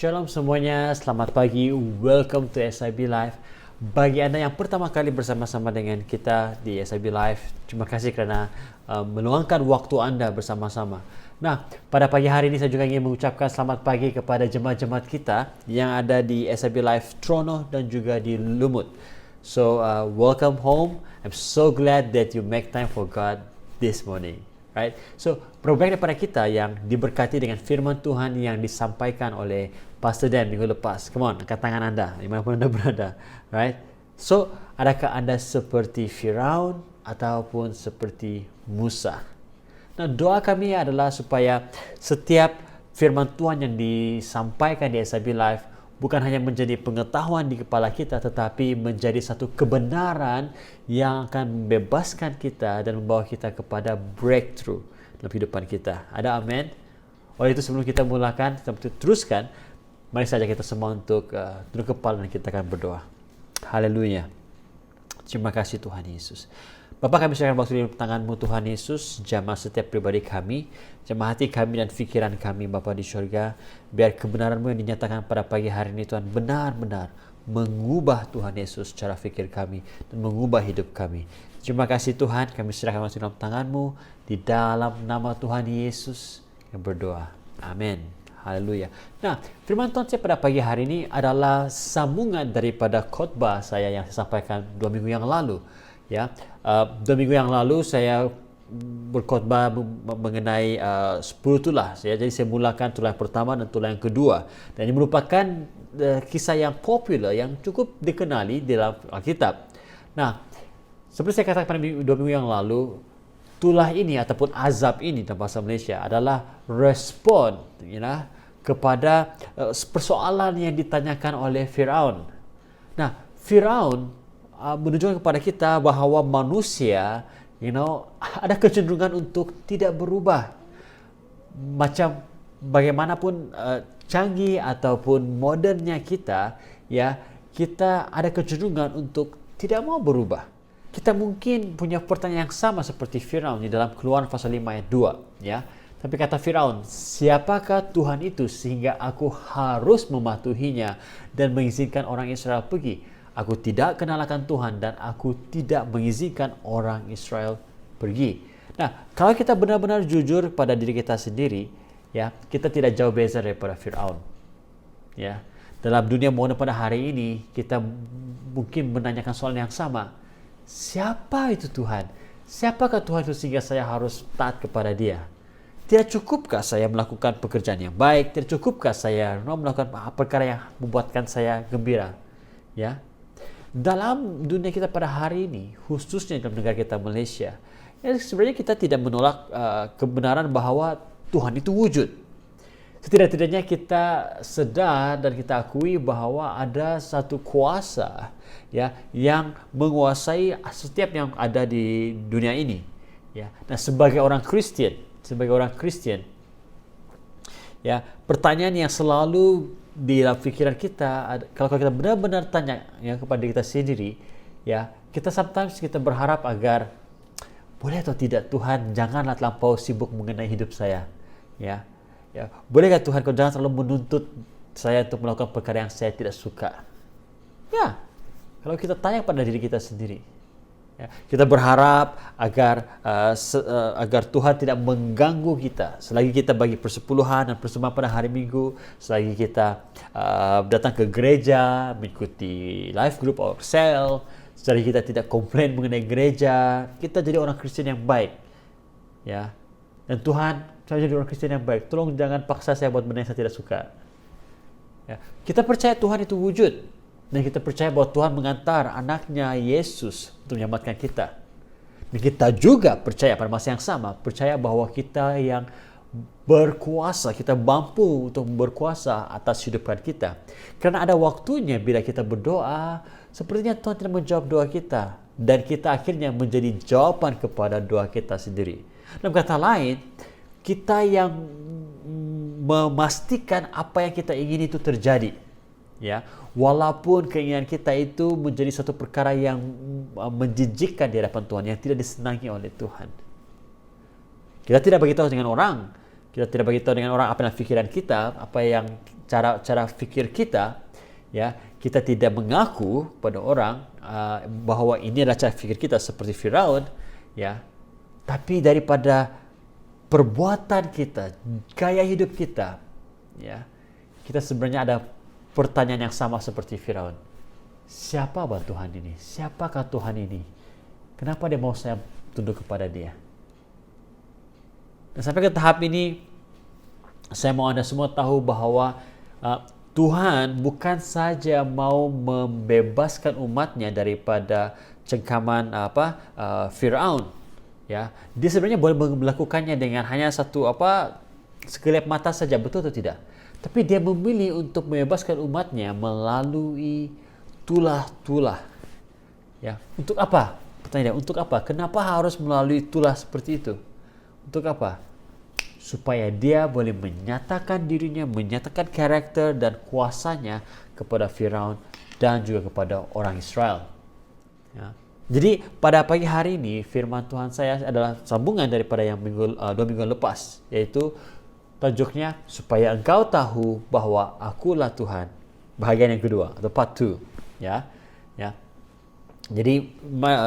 Shalom semuanya, selamat pagi, welcome to SIB Live. Bagi Anda yang pertama kali bersama-sama dengan kita di SIB Live, terima kasih karena meluangkan waktu Anda bersama-sama. Nah, pada pagi hari ini saya juga ingin mengucapkan selamat pagi kepada jemaat-jemaat kita yang ada di SIB Live Trono dan juga di Lumut. So, welcome home. I'm so glad that you make time for God this morning. Right? So, berbagai daripada kita yang diberkati dengan firman Tuhan yang disampaikan oleh Pastor Dan minggu lepas. Come on, angkat tangan Anda, dimanapun Anda berada. Right? So, adakah Anda seperti Firaun ataupun seperti Musa? Nah, doa kami adalah supaya setiap firman Tuhan yang disampaikan di SIB Live bukan hanya menjadi pengetahuan di kepala kita, tetapi menjadi satu kebenaran yang akan membebaskan kita dan membawa kita kepada breakthrough dalam kehidupan kita. Ada amin? Oleh itu sebelum kita mulakan, kita teruskan, mari saja kita semua untuk tunduk kepala dan kita akan berdoa. Haleluya. Terima kasih Tuhan Yesus. Bapa, kami serahkan waktu di tangan-Mu Tuhan Yesus, jamah setiap pribadi kami, jamah hati kami dan fikiran kami Bapa di syurga, biar kebenaran-Mu yang dinyatakan pada pagi hari ini Tuhan benar-benar mengubah Tuhan Yesus cara fikir kami dan mengubah hidup kami. Terima kasih Tuhan, kami serahkan waktu dalam tangan-Mu, di dalam nama Tuhan Yesus yang berdoa. Amin. Haleluya. Nah, firman Tuhan saya pada pagi hari ini adalah sambungan daripada khotbah saya yang saya sampaikan 2 minggu yang lalu. Ya, 2 minggu yang lalu saya berkhotbah mengenai 10 tulah. Jadi saya mulakan tulah yang pertama dan tulah yang kedua. Dan ini merupakan kisah yang popular, yang cukup dikenali dalam Alkitab. Nah, seperti saya katakan pada 2 minggu yang lalu, tulah ini ataupun azab ini dalam bahasa Malaysia adalah respon kepada persoalan yang ditanyakan oleh Firaun. Nah, Firaun menunjukkan kepada kita bahawa manusia ada kecenderungan untuk tidak berubah. Macam bagaimanapun canggih ataupun modernnya kita, kita ada kecenderungan untuk tidak mau berubah. Kita mungkin punya pertanyaan yang sama seperti Firaun di dalam Keluaran pasal 5 ayat 2, Tapi kata Firaun, siapakah Tuhan itu sehingga aku harus mematuhinya dan mengizinkan orang Israel pergi? Aku tidak kenal akan Tuhan dan aku tidak mengizinkan orang Israel pergi. Nah, kalau kita benar-benar jujur pada diri kita sendiri, kita tidak jauh beza daripada Firaun. Dalam dunia modern pada hari ini, kita mungkin menanyakan soal yang sama. Siapa itu Tuhan? Siapakah Tuhan itu sehingga saya harus taat kepada Dia? Tidak cukupkah saya melakukan pekerjaan yang baik? Tidak cukupkah saya melakukan perkara yang membuatkan saya gembira? Dalam dunia kita pada hari ini, khususnya dalam negara kita Malaysia, sebenarnya kita tidak menolak kebenaran bahwa Tuhan itu wujud. Setidak-tidaknya kita sedar dan kita akui bahwa ada satu kuasa yang menguasai setiap yang ada di dunia ini. Nah, sebagai orang Kristen, pertanyaan yang selalu di dalam pikiran kita, kalau kita benar-benar tanya kepada diri kita sendiri, kita sometimes kita berharap agar boleh atau tidak Tuhan janganlah terlampau sibuk mengenai hidup saya, bolehkah Tuhan kau jangan terlalu menuntut saya untuk melakukan perkara yang saya tidak suka. Kalau kita tanya pada diri kita sendiri, kita berharap agar Tuhan tidak mengganggu kita selagi kita bagi persepuluhan dan persembahan pada hari Minggu, selagi kita datang ke gereja, mengikuti life group or cell, selagi kita tidak komplain mengenai gereja, kita jadi orang Kristen yang baik. Dan Tuhan, saya jadi orang Kristen yang baik, tolong jangan paksa saya buat benda yang saya tidak suka. Kita percaya Tuhan itu wujud. Dan kita percaya bahwa Tuhan mengantar anaknya Yesus untuk menyelamatkan kita. Dan kita juga percaya pada masa yang sama, percaya bahwa kita yang berkuasa, kita mampu untuk berkuasa atas hidupan kita. Karena ada waktunya bila kita berdoa, sepertinya Tuhan tidak menjawab doa kita. Dan kita akhirnya menjadi jawaban kepada doa kita sendiri. Dalam kata lain, kita yang memastikan apa yang kita ingin itu terjadi. Walaupun keinginan kita itu menjadi satu perkara yang menjijikkan di hadapan Tuhan, yang tidak disenangi oleh Tuhan. Kita tidak beritahu dengan orang, Kita tidak beritahu dengan orang apa yang pikiran kita, apa yang cara fikir kita, ya. Kita tidak mengaku pada orang bahwa ini adalah cara fikir kita seperti Firaun, ya. Tapi daripada perbuatan kita, gaya hidup kita, ya, kita sebenarnya ada pertanyaan yang sama seperti Firaun. Siapa Tuhan ini? Siapakah Tuhan ini? Kenapa dia mau saya tunduk kepada dia? Dan sampai ke tahap ini, saya mau Anda semua tahu bahwa Tuhan bukan saja mau membebaskan umatnya daripada cengkaman Firaun, ya. Dia sebenarnya boleh melakukannya dengan hanya satu sekelip mata saja, betul atau tidak? Tapi dia memilih untuk membebaskan umatnya melalui tulah-tulah. Ya, untuk apa? Pertanyaan, untuk apa? Kenapa harus melalui tulah seperti itu? Untuk apa? Supaya dia boleh menyatakan dirinya, menyatakan karakter dan kuasanya kepada Firaun dan juga kepada orang Israel. Ya. Jadi pada pagi hari ini firman Tuhan saya adalah sambungan daripada yang 2 minggu lepas, yaitu tajuknya supaya engkau tahu bahwa akulah Tuhan. Bahagian yang kedua atau part 2, ya. Ya. Jadi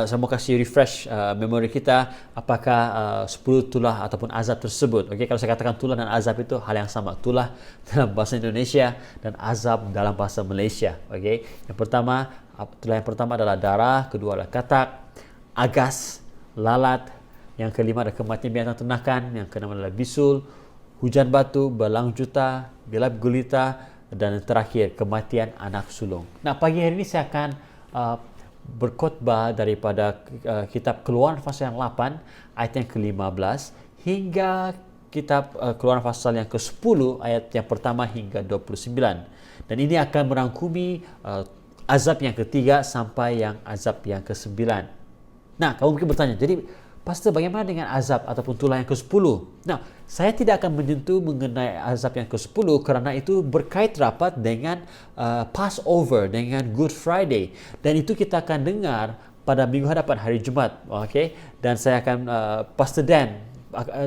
saya mau kasih refresh memori kita, apakah 10 tulah ataupun azab tersebut. Okey, kalau saya katakan tulah dan azab itu hal yang sama. Tulah dalam bahasa Indonesia dan azab dalam bahasa Malaysia. Okey. Tulah yang pertama adalah darah, kedua adalah katak, agas, lalat, yang kelima adalah kematian binatang ternakan, yang keenam adalah bisul, hujan batu, belang juta, gelap gulita, dan yang terakhir kematian anak sulung. Nah, pagi hari ini saya akan berkhotbah daripada kitab Keluaran pasal yang 8 ayat yang ke-15 hingga kitab Keluaran pasal yang ke-10 ayat yang pertama hingga 29. Dan ini akan merangkumi azab yang ketiga sampai yang azab yang ke-9. Nah, kamu mungkin bertanya, jadi Pastor, bagaimana dengan azab ataupun tulah yang ke-10? Nah, saya tidak akan menyentuh mengenai azab yang ke-10 kerana itu berkait rapat dengan Passover, dengan Good Friday. Dan itu kita akan dengar pada minggu hadapan, hari Jumaat. Okay? Dan saya akan, Pastor Dan,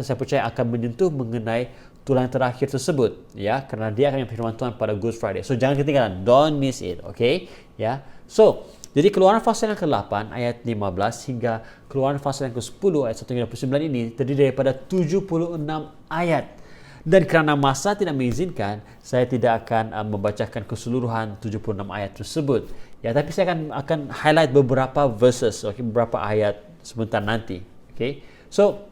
saya percaya akan menyentuh mengenai tulah yang terakhir tersebut. Ya, kerana dia akan firman Tuhan pada Good Friday. So, jangan ketinggalan. Don't miss it. Okay? Ya. So, jadi Keluaran pasal yang ke-8 ayat 15 hingga Keluaran pasal yang ke-10 ayat 1 hingga 29 ini terdiri daripada 76 ayat. Dan kerana masa tidak mengizinkan, saya tidak akan membacakan keseluruhan 76 ayat tersebut. Ya, tapi saya akan highlight beberapa verses, okay, beberapa ayat sebentar nanti. Okay? So,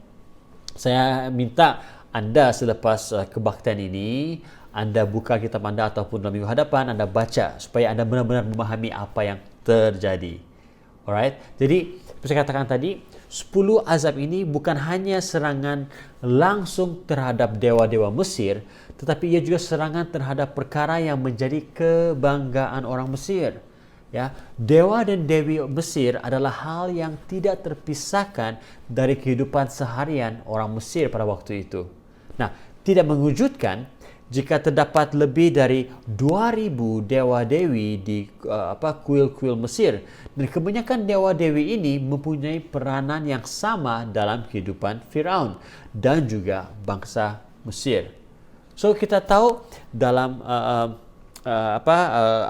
saya minta anda selepas kebaktian ini, anda buka kitab anda ataupun dalam minggu hadapan, anda baca supaya anda benar-benar memahami apa yang terjadi. Alright. Jadi, saya katakan tadi, 10 azab ini bukan hanya serangan langsung terhadap dewa-dewa Mesir, tetapi ia juga serangan terhadap perkara yang menjadi kebanggaan orang Mesir. Ya, dewa dan dewi Mesir adalah hal yang tidak terpisahkan dari kehidupan seharian orang Mesir pada waktu itu. Nah, tidak mengejutkan jika terdapat lebih dari 2000 dewa-dewi di kuil-kuil Mesir, dan kebanyakan dewa-dewi ini mempunyai peranan yang sama dalam kehidupan Firaun dan juga bangsa Mesir. So kita tahu dalam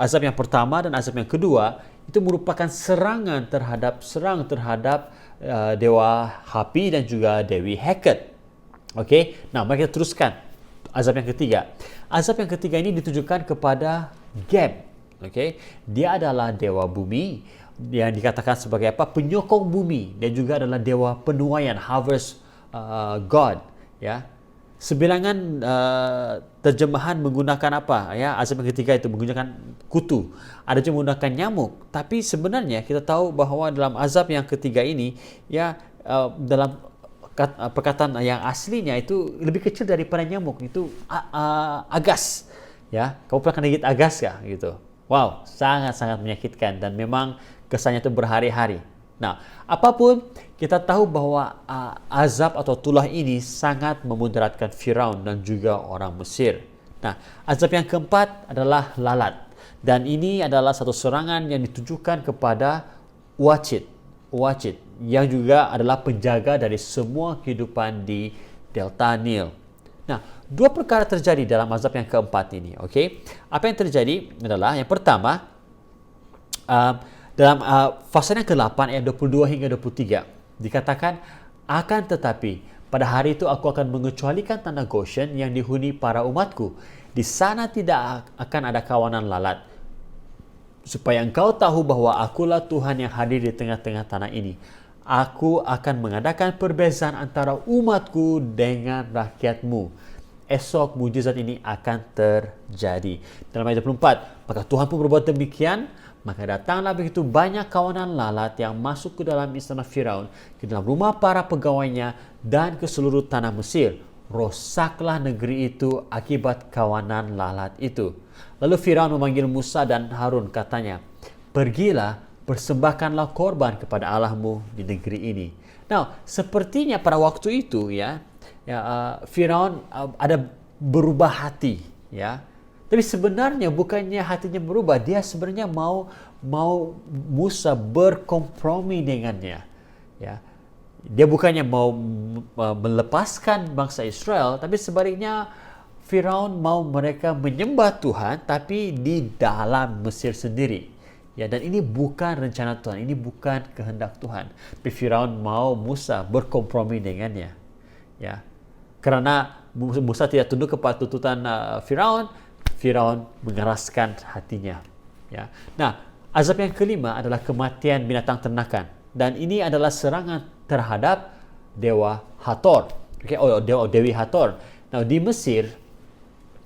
azab yang pertama dan azab yang kedua itu merupakan serang terhadap dewa Hapi dan juga Dewi Heket. Okey, nah mari kita teruskan. Azab yang ketiga. Azab yang ketiga ini ditujukan kepada Geb. Okay? Dia adalah dewa bumi yang dikatakan sebagai penyokong bumi, dan juga adalah dewa penuaian, harvest god. Ya. Sebilangan terjemahan menggunakan apa? Ya, azab yang ketiga itu menggunakan kutu. Ada juga menggunakan nyamuk. Tapi sebenarnya kita tahu bahawa dalam azab yang ketiga ini, ya, dalam perkataan yang aslinya itu lebih kecil daripada nyamuk, itu agas. Ya, kamu pernah kena gigit agas kah gitu? Wow, sangat-sangat menyakitkan dan memang kesannya itu berhari-hari. Nah, apapun kita tahu bahwa azab atau tulah ini sangat memudaratkan Firaun dan juga orang Mesir. Nah, azab yang keempat adalah lalat, dan ini adalah satu serangan yang ditujukan kepada Wachit yang juga adalah penjaga dari semua kehidupan di Delta Nil. Nah, dua perkara terjadi dalam azab yang keempat ini. Okey, apa yang terjadi adalah yang pertama, dalam pasal yang ke-8 ayat 22 hingga 23 dikatakan, akan tetapi pada hari itu aku akan mengecualikan tanah Goshen yang dihuni para umatku. Di sana tidak akan ada kawanan lalat, supaya engkau tahu bahwa akulah Tuhan yang hadir di tengah-tengah tanah ini. Aku akan mengadakan perbezaan antara umatku dengan rakyatmu. Esok mujizat ini akan terjadi. Dalam ayat 24, maka Tuhan pun berbuat demikian. Maka datanglah begitu banyak kawanan lalat yang masuk ke dalam istana Firaun, ke dalam rumah para pegawainya, dan ke seluruh tanah Mesir. Rosaklah negeri itu akibat kawanan lalat itu. Lalu Firaun memanggil Musa dan Harun, katanya, pergilah, persembahkanlah korban kepada Allahmu di negeri ini. Nah, sepertinya pada waktu itu Firaun ada berubah hati, ya. Tapi sebenarnya bukannya hatinya berubah, dia sebenarnya mau Musa berkompromi dengannya, ya. Dia bukannya mau melepaskan bangsa Israel, tapi sebaliknya Firaun mau mereka menyembah Tuhan tapi di dalam Mesir sendiri. Ya, dan ini bukan rencana Tuhan, ini bukan kehendak Tuhan. Tapi Firaun mau Musa berkompromi dengannya. Ya. Karena Musa tidak tunduk kepada tuntutan Firaun, Firaun mengeraskan hatinya. Ya. Nah, azab yang kelima adalah kematian binatang ternakan, dan ini adalah serangan terhadap dewa Hathor. Dewi Hathor. Nah, di Mesir,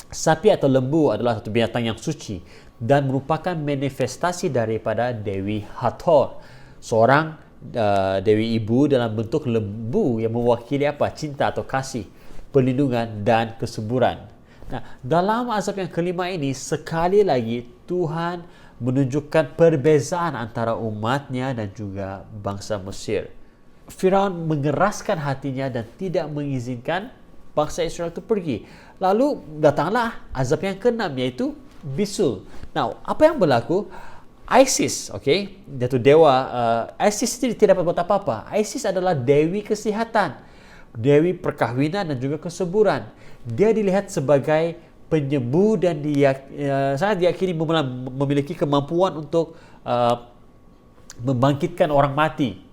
sapi atau lembu adalah satu binatang yang suci dan merupakan manifestasi daripada Dewi Hathor, seorang Dewi Ibu dalam bentuk lembu yang mewakili apa? Cinta atau kasih, perlindungan dan kesuburan. Nah, dalam azab yang kelima ini sekali lagi Tuhan menunjukkan perbezaan antara umatnya dan juga bangsa Mesir. Firaun mengeraskan hatinya dan tidak mengizinkan bangsa Israel itu pergi. Lalu datanglah azab yang keenam, yaitu bisul. Nah, apa yang berlaku? Isis, yaitu dewa. Isis tidak dapat buat apa-apa. Isis adalah dewi kesehatan, dewi perkahwinan dan juga kesuburan. Dia dilihat sebagai penyembuh dan dia sangat diyakini memiliki kemampuan untuk membangkitkan orang mati.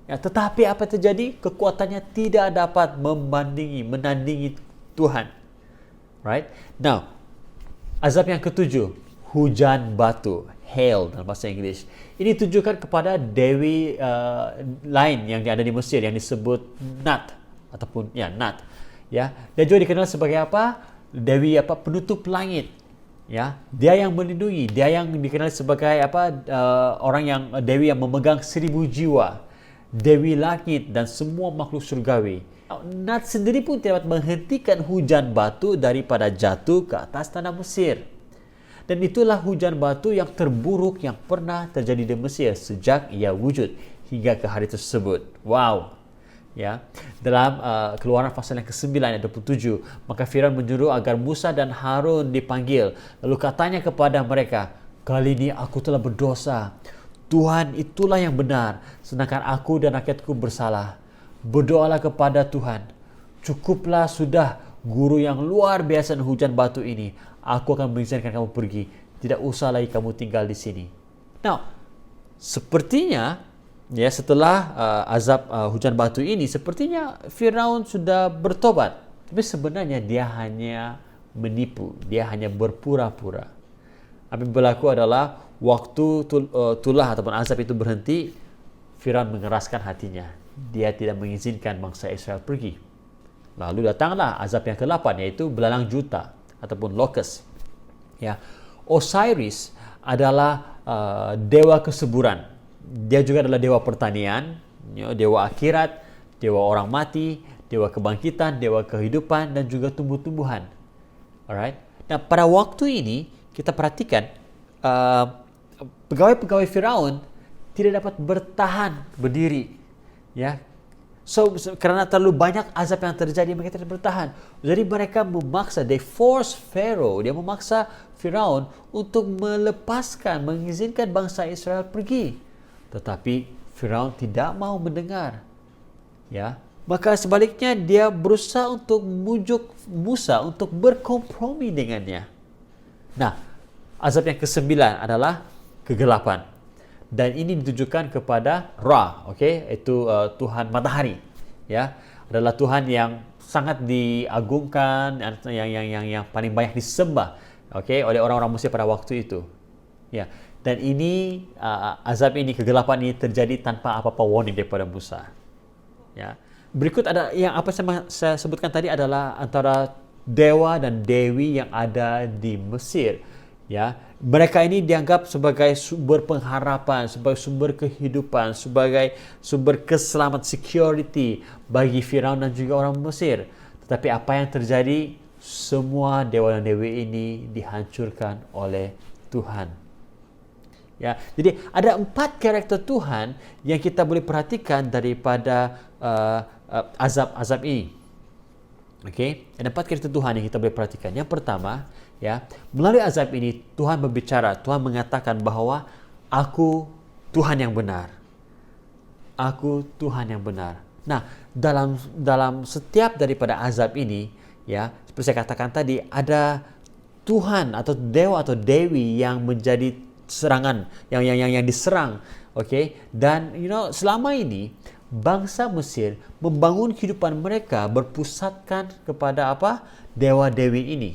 Ya, tetapi apa terjadi? Kekuatannya tidak dapat menandingi Tuhan. Right? Now, azab yang ketujuh, hujan batu, hail dalam bahasa Inggris. Ini ditujukan kepada dewi lain yang ada di Mesir yang disebut Nat ataupun Nat. Ya, dia juga dikenal sebagai apa? Dewi penutup langit. Ya, dia yang melindungi, dia yang dikenal sebagai dewi yang memegang 1000 jiwa, dewi langit dan semua makhluk surgawi. Nat sendiri pun tidak dapat menghentikan hujan batu daripada jatuh ke atas tanah Mesir. Dan itulah hujan batu yang terburuk yang pernah terjadi di Mesir sejak ia wujud hingga ke hari tersebut. Wow. Ya. Dalam Keluaran pasal yang ke-9 ayat 27, maka Firaun menyuruh agar Musa dan Harun dipanggil. Lalu katanya kepada mereka, kali ini aku telah berdosa. Tuhan itulah yang benar, sedangkan aku dan rakyatku bersalah. Berdoalah kepada Tuhan. Cukuplah sudah guru yang luar biasa dan hujan batu ini. Aku akan mengizinkan kamu pergi. Tidak usah lagi kamu tinggal di sini. Now, sepertinya setelah azab hujan batu ini, sepertinya Firaun sudah bertobat. Tapi sebenarnya dia hanya menipu. Dia hanya berpura-pura. Apa yang berlaku adalah waktu tulah ataupun azab itu berhenti, Firaun mengeraskan hatinya. Dia tidak mengizinkan bangsa Israel pergi. Lalu datanglah azab yang ke-8, yaitu belalang juta ataupun locust. Ya, Osiris adalah dewa kesuburan. Dia juga adalah dewa pertanian, dewa akhirat, dewa orang mati, dewa kebangkitan, dewa kehidupan dan juga tumbuh-tumbuhan. Alright. Nah, pada waktu ini kita perhatikan pegawai-pegawai Firaun tidak dapat bertahan berdiri. Ya. So, karena terlalu banyak azab yang terjadi, mereka tidak bertahan. Jadi mereka memaksa, they force Pharaoh, dia memaksa Firaun untuk mengizinkan bangsa Israel pergi. Tetapi Firaun tidak mau mendengar. Ya, Maka sebaliknya dia berusaha untuk membujuk Musa untuk berkompromi dengannya. Nah, azab yang kesembilan adalah kegelapan. Dan ini ditujukan kepada Ra, itu Tuhan matahari. Ya, adalah Tuhan yang sangat diagungkan, yang paling banyak disembah, oleh orang-orang Mesir pada waktu itu. Ya, dan ini azab ini, kegelapan ini terjadi tanpa apa-apa warning daripada Musa. Ya. Berikut ada yang apa saya sebutkan tadi adalah antara dewa dan dewi yang ada di Mesir. Ya, mereka ini dianggap sebagai sumber pengharapan, sebagai sumber kehidupan, sebagai sumber keselamatan, security bagi Firaun dan juga orang Mesir. Tetapi apa yang terjadi? Semua dewa dan dewi ini dihancurkan oleh Tuhan. Ya, jadi ada 4 karakter Tuhan yang kita boleh perhatikan daripada azab-azab ini. Ada 4 karakter Tuhan yang kita boleh perhatikan. Yang pertama, melalui azab ini Tuhan berbicara, Tuhan mengatakan bahwa aku Tuhan yang benar. Aku Tuhan yang benar. Nah, dalam setiap daripada azab ini, seperti saya katakan tadi, ada Tuhan atau dewa atau dewi yang menjadi serangan, yang diserang. Dan selama ini bangsa Mesir membangun kehidupan mereka berpusatkan kepada dewa-dewi ini.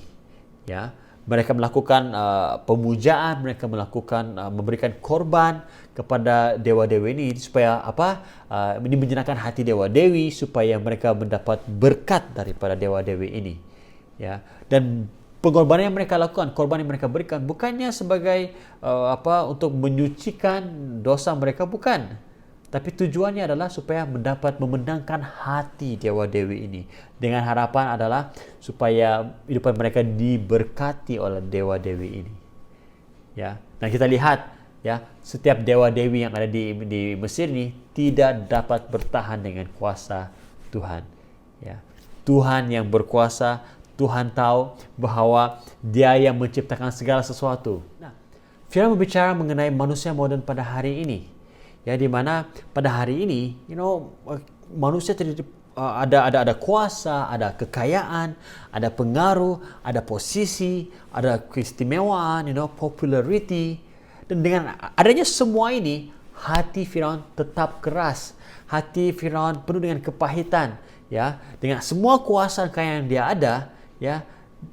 Mereka melakukan pemujaan, mereka melakukan memberikan korban kepada dewa-dewi ini supaya ini menyenangkan hati dewa-dewi, supaya mereka mendapat berkat daripada dewa-dewi ini. Dan pengorbanan yang mereka lakukan, korban yang mereka berikan, bukannya sebagai untuk menyucikan dosa mereka, bukan. Tapi tujuannya adalah supaya mendapat memenangkan hati dewa-dewi ini. Dengan harapan adalah supaya kehidupan mereka diberkati oleh dewa-dewi ini. Nah kita lihat, setiap dewa-dewi yang ada di Mesir ini tidak dapat bertahan dengan kuasa Tuhan. Tuhan yang berkuasa, Tuhan tahu bahwa Dia yang menciptakan segala sesuatu. Nah, Firaun berbicara mengenai manusia modern pada hari ini. Di mana pada hari ini, manusia ada kuasa, ada kekayaan, ada pengaruh, ada posisi, ada keistimewaan, popularity. Dan dengan adanya semua ini, hati Firaun tetap keras. Hati Firaun penuh dengan kepahitan. Dengan semua kuasa dan kekayaan yang dia ada,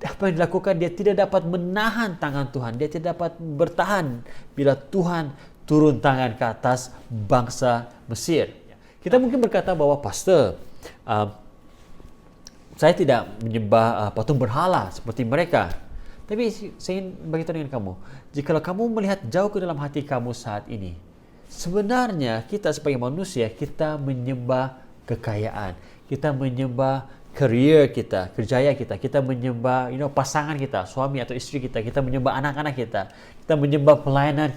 apa yang dilakukan, dia tidak dapat menahan tangan Tuhan. Dia tidak dapat bertahan bila Tuhan turun tangan ke atas bangsa Mesir. Kita mungkin berkata bahwa, Pastor, saya tidak menyembah patung berhala seperti mereka. Tapi saya ingin beritahu dengan kamu, jika kamu melihat jauh ke dalam hati kamu saat ini, sebenarnya kita sebagai manusia, kita menyembah kekayaan, kita menyembah career kita, kerjaya kita menyembah pasangan kita, suami atau istri kita menyembah anak-anak kita menyembah pelayanan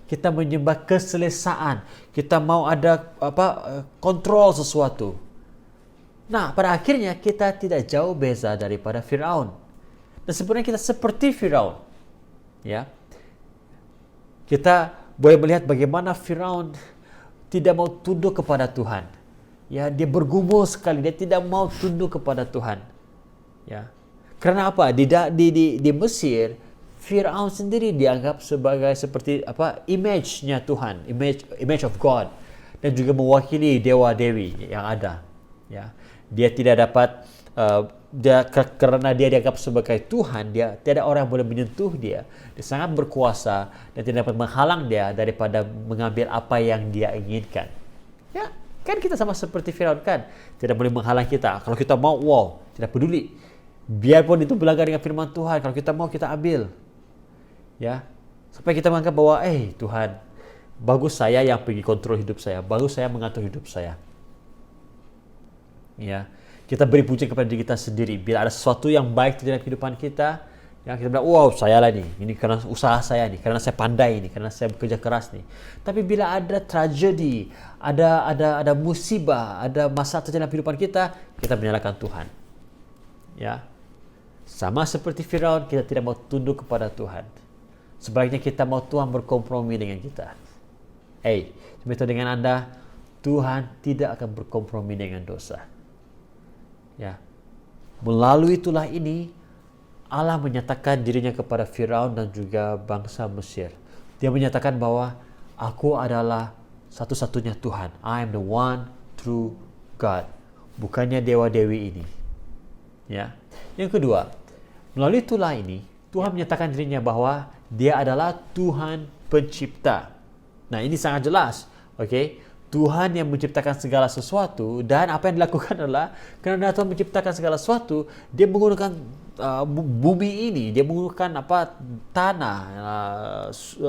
kita menyembah keselesaan, kita mau ada kontrol sesuatu. Nah, pada akhirnya kita tidak jauh beza daripada Firaun. Dan sebenarnya kita seperti Firaun. Kita boleh melihat bagaimana Firaun tidak mau tunduk kepada Tuhan. Dia bergumul sekali, dia tidak mau tunduk kepada Tuhan. Karena apa? Di Mesir, Firaun sendiri dianggap sebagai seperti image-nya Tuhan, image of God, dan juga mewakili dewa-dewi yang ada. Dia tidak dapat karena dia dianggap sebagai Tuhan, dia tidak orang yang boleh menyentuh dia. Dia sangat berkuasa dan tidak dapat menghalang dia daripada mengambil apa yang dia inginkan. Kan kita sama seperti Firaun, kan? Tidak boleh menghalang kita. Kalau kita mau, tidak peduli. Biarpun itu berlanggar dengan firman Tuhan, kalau kita mau, kita ambil. Sampai kita menganggap bahwa Tuhan, bagus saya yang pergi kontrol hidup saya, bagus saya mengatur hidup saya. Kita beri puji kepada diri kita sendiri. Bila ada sesuatu yang baik terjadi dalam kehidupan kita, kita bilang, wow, saya lah nih, ini karena usaha saya nih, karena saya pandai nih, karena saya bekerja keras nih. Tapi bila ada tragedi, ada musibah, ada masalah terjadi dalam kehidupan kita menyalahkan Tuhan. Sama seperti Firaun, kita tidak mau tunduk kepada Tuhan. Sebaliknya kita mau Tuhan berkompromi dengan kita. Begitu dengan Anda, Tuhan tidak akan berkompromi dengan dosa. Ya. Melalui itulah ini Allah menyatakan dirinya kepada Firaun dan juga bangsa Mesir. Dia menyatakan bahwa aku adalah satu-satunya Tuhan. I am the one true God. Bukannya dewa-dewi ini. Ya. Yang kedua, melalui itulah ini Tuhan menyatakan dirinya bahwa Dia adalah Tuhan pencipta. Nah, ini sangat jelas. Oke. Tuhan yang menciptakan segala sesuatu, dan apa yang dilakukan adalah karena Tuhan menciptakan segala sesuatu, Dia menggunakan bumi ini, Dia menggunakan tanah,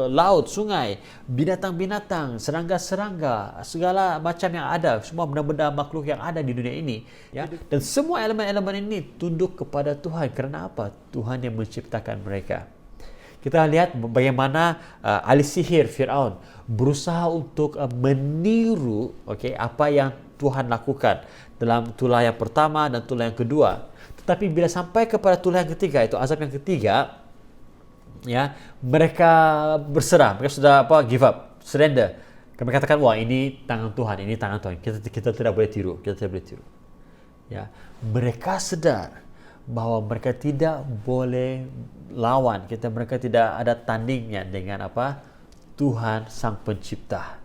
laut, sungai, binatang-binatang, serangga-serangga, segala macam yang ada, semua benda-benda makhluk yang ada di dunia ini, ya. Dan semua elemen-elemen ini tunduk kepada Tuhan. Karena apa? Tuhan yang menciptakan mereka. Kita lihat bagaimana ahli sihir Firaun berusaha untuk meniru apa yang Tuhan lakukan dalam tulah yang pertama dan tulah yang kedua. Tetapi bila sampai kepada tulah yang ketiga, itu azab yang ketiga, ya, mereka berserah, mereka sudah give up, surrender. Mereka katakan, wah, ini tangan Tuhan, ini tangan Tuhan. Kita tidak boleh tiru, Ya, mereka sadar bahwa mereka tidak boleh lawan, mereka tidak ada tandingnya dengan Tuhan Sang Pencipta.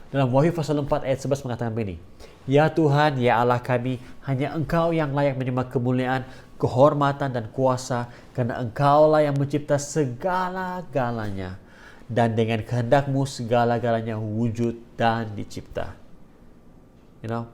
Dalam Wahyu pasal 4 ayat 11 mengatakan begini, Ya Tuhan, ya Allah kami, hanya Engkau yang layak menerima kemuliaan, kehormatan dan kuasa, karena Engkaulah yang mencipta segala-galanya, dan dengan kehendak-Mu segala-galanya wujud dan dicipta.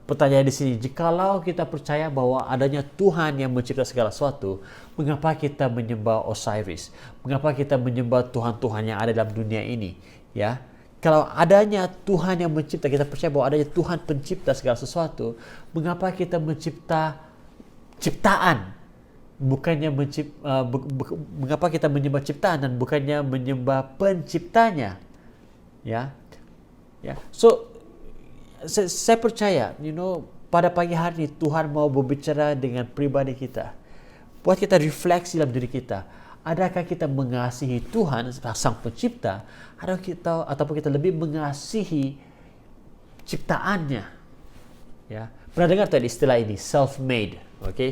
Pertanyaan di sini, jikalau kita percaya bahwa adanya Tuhan yang mencipta segala sesuatu, mengapa kita menyembah Osiris? Mengapa kita menyembah Tuhan-Tuhan yang ada dalam dunia ini? Ya, kalau adanya Tuhan yang mencipta, kita percaya bahwa adanya Tuhan pencipta segala sesuatu, mengapa kita mencipta ciptaan? Bukannya mengapa kita menyembah ciptaan dan bukannya menyembah penciptanya? Ya, So saya percaya, pada pagi hari ini Tuhan mau berbicara dengan pribadi kita. Buat kita refleksi dalam diri kita. Adakah kita mengasihi Tuhan, Sang Pencipta, ataupun kita lebih mengasihi ciptaannya? Ya, pernah dengar tadi istilah ini, self-made.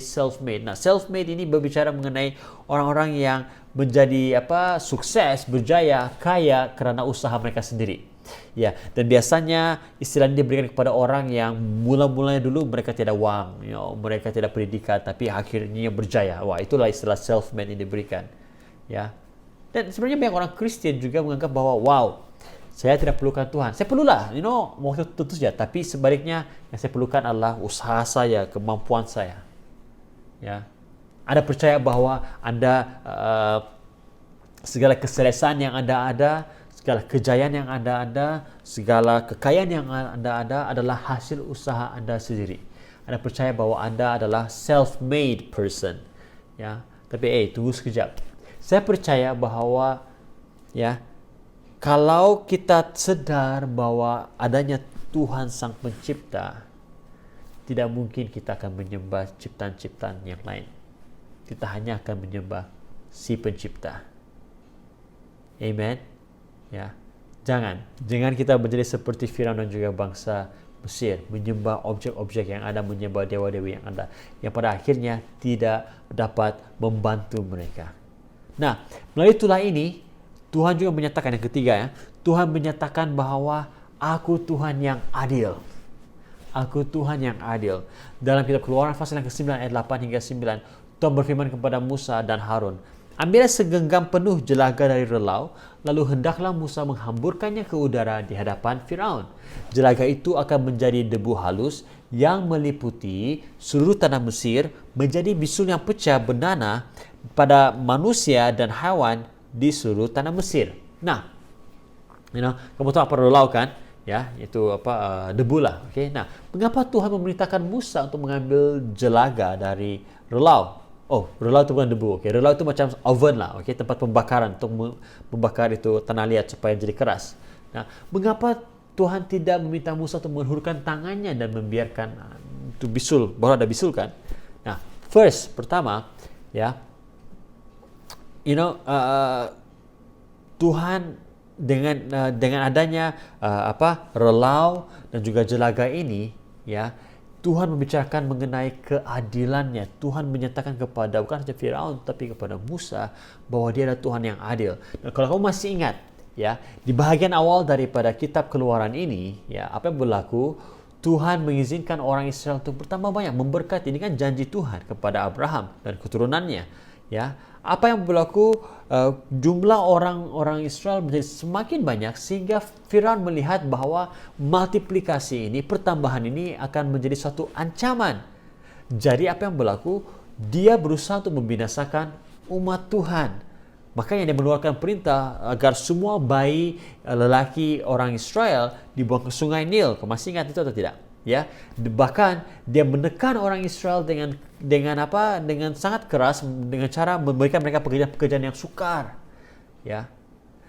Self-made. Nah, self-made ini berbicara mengenai orang-orang yang menjadi sukses, berjaya, kaya karena usaha mereka sendiri. Ya, dan biasanya istilah ini diberikan kepada orang yang mula-mulanya dulu mereka tidak uang, mereka tidak pendidikan, tapi akhirnya berjaya. Wah, itulah istilah self-made yang diberikan. Ya, dan sebenarnya banyak orang Kristen juga menganggap bahwa, wow, saya tidak perlukan Tuhan. Saya perlulah, waktu tentu saja. Tapi sebaliknya yang saya perlukan adalah usaha saya, kemampuan saya. Ya, Anda percaya bahwa Anda segala kesuksesan yang Anda ada, segala kejayaan yang Anda ada, segala kekayaan yang Anda ada adalah hasil usaha Anda sendiri. Anda percaya bahwa Anda adalah self-made person. Ya, tapi tunggu sekejap. Saya percaya bahwa kalau kita sadar bahwa adanya Tuhan Sang Pencipta, tidak mungkin kita akan menyembah ciptaan-ciptaan yang lain. Kita hanya akan menyembah si Pencipta. Amen. Ya, jangan kita menjadi seperti Firaun dan juga bangsa Mesir, menyembah objek-objek yang ada, menyembah dewa-dewi yang ada, yang pada akhirnya tidak dapat membantu mereka. Nah, melalui itulah ini Tuhan juga menyatakan yang ketiga, Tuhan menyatakan bahwa aku Tuhan yang adil. Aku Tuhan yang adil. Dalam kitab Keluaran pasal yang ke-9 ayat 8 hingga 9, Tuhan berfirman kepada Musa dan Harun, ambillah segenggam penuh jelaga dari relau, lalu hendaklah Musa menghamburkannya ke udara di hadapan Firaun. Jelaga itu akan menjadi debu halus yang meliputi seluruh tanah Mesir, menjadi bisul yang pecah bernanah pada manusia dan hewan di seluruh tanah Mesir. Nah, kamu tahu apa relau kan? Ya, itu debu lah. Nah, mengapa Tuhan memerintahkan Musa untuk mengambil jelaga dari relau? Oh, relau itu bukan debu. Relau itu macam oven lah. Tempat pembakaran untuk membakar itu tanah liat supaya jadi keras. Nah, mengapa Tuhan tidak meminta Musa untuk menghulurkan tangannya dan membiarkan itu bisul, baru ada bisul kan? Nah, pertama, Tuhan dengan adanya relau dan juga jelaga ini, ya, Tuhan membicarakan mengenai keadilannya. Tuhan menyatakan kepada bukan saja Firaun tapi kepada Musa bahwa Dia adalah Tuhan yang adil. Dan kalau kamu masih ingat, ya, di bahagian awal daripada kitab Keluaran ini, ya, apa yang berlaku? Tuhan mengizinkan orang Israel untuk bertambah banyak, memberkati. Ini kan janji Tuhan kepada Abraham dan keturunannya, ya. Apa yang berlaku? Jumlah orang Israel menjadi semakin banyak sehingga Firaun melihat bahwa multiplikasi ini, pertambahan ini akan menjadi suatu ancaman. Jadi apa yang berlaku? Dia berusaha untuk membinasakan umat Tuhan. Makanya dia mengeluarkan perintah agar semua bayi lelaki orang Israel dibuang ke sungai Nil. Kamu masih ingat itu atau tidak? Ya, bahkan dia menekan orang Israel dengan sangat keras, dengan cara memberikan mereka pekerjaan yang sukar. Ya,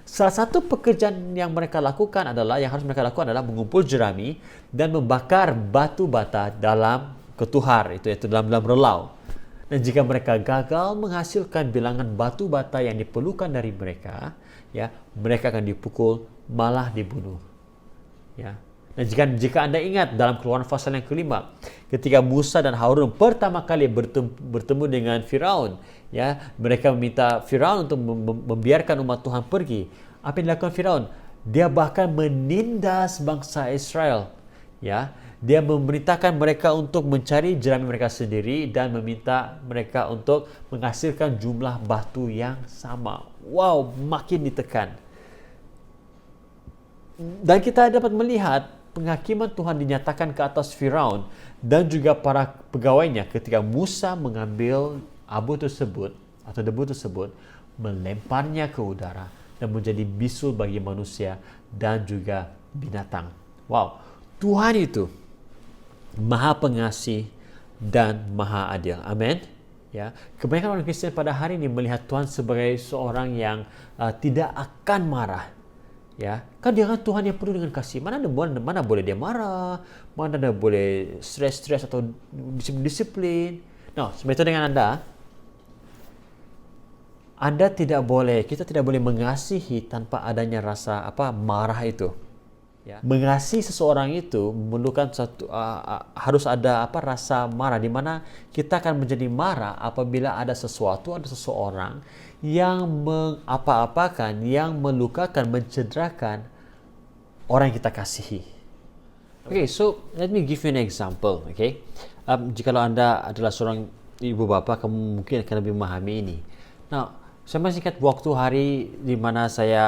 salah satu pekerjaan yang mereka lakukan adalah mengumpul jerami dan membakar batu bata dalam ketuhar, itu dalam relau. Dan jika mereka gagal menghasilkan bilangan batu bata yang diperlukan dari mereka, ya, mereka akan dipukul, malah dibunuh. Ya. Dan jika Anda ingat dalam Keluaran pasal yang kelima, ketika Musa dan Harun pertama kali bertemu dengan Firaun, ya, mereka meminta Firaun untuk membiarkan umat Tuhan pergi. Apa yang dilakukan Firaun? Dia bahkan menindas bangsa Israel, ya. Dia memerintahkan mereka untuk mencari jerami mereka sendiri dan meminta mereka untuk menghasilkan jumlah batu yang sama. Wow, makin ditekan. Dan kita dapat melihat penghakiman Tuhan dinyatakan ke atas Firaun dan juga para pegawainya ketika Musa mengambil abu tersebut atau debu tersebut, melemparnya ke udara dan menjadi bisul bagi manusia dan juga binatang. Wow, Tuhan itu Maha Pengasih dan Maha Adil. Amin. Ya, kebanyakan orang Kristen pada hari ini melihat Tuhan sebagai seorang yang tidak akan marah. Ya, kan dia kan Tuhan yang penuh dengan kasih. Mana boleh dia marah, mana ada boleh stres atau disiplin. Nah, seperti itu dengan kita tidak boleh mengasihi tanpa adanya rasa marah itu. Ya. Mengasihi seseorang itu memerlukan harus ada rasa marah, di mana kita akan menjadi marah apabila ada seseorang yang mengapa-apakan, yang melukakan, mencederakan orang yang kita kasihi. Okay, so let me give you an example. Okay, jikalau Anda adalah seorang ibu bapa, kamu mungkin akan lebih memahami ini. Nah, saya masih ingat waktu hari di mana saya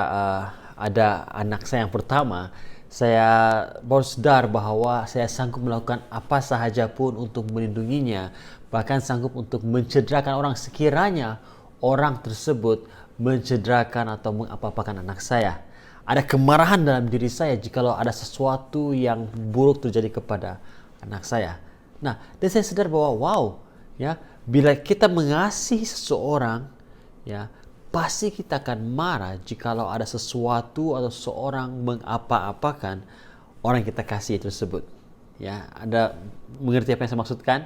ada anak saya yang pertama. Saya baru sadar bahwa saya sanggup melakukan apa sahaja pun untuk melindunginya, bahkan sanggup untuk mencederakan orang sekiranya orang tersebut mencederakan atau mengapa-apakan anak saya. Ada kemarahan dalam diri saya jikalau ada sesuatu yang buruk terjadi kepada anak saya. Nah, dan saya sadar bahwa ya, bila kita mengasihi seseorang, ya, pasti kita akan marah jikalau ada sesuatu atau seorang mengapa-apakan orang yang kita kasih tersebut. Ya, Anda mengerti apa yang saya maksudkan?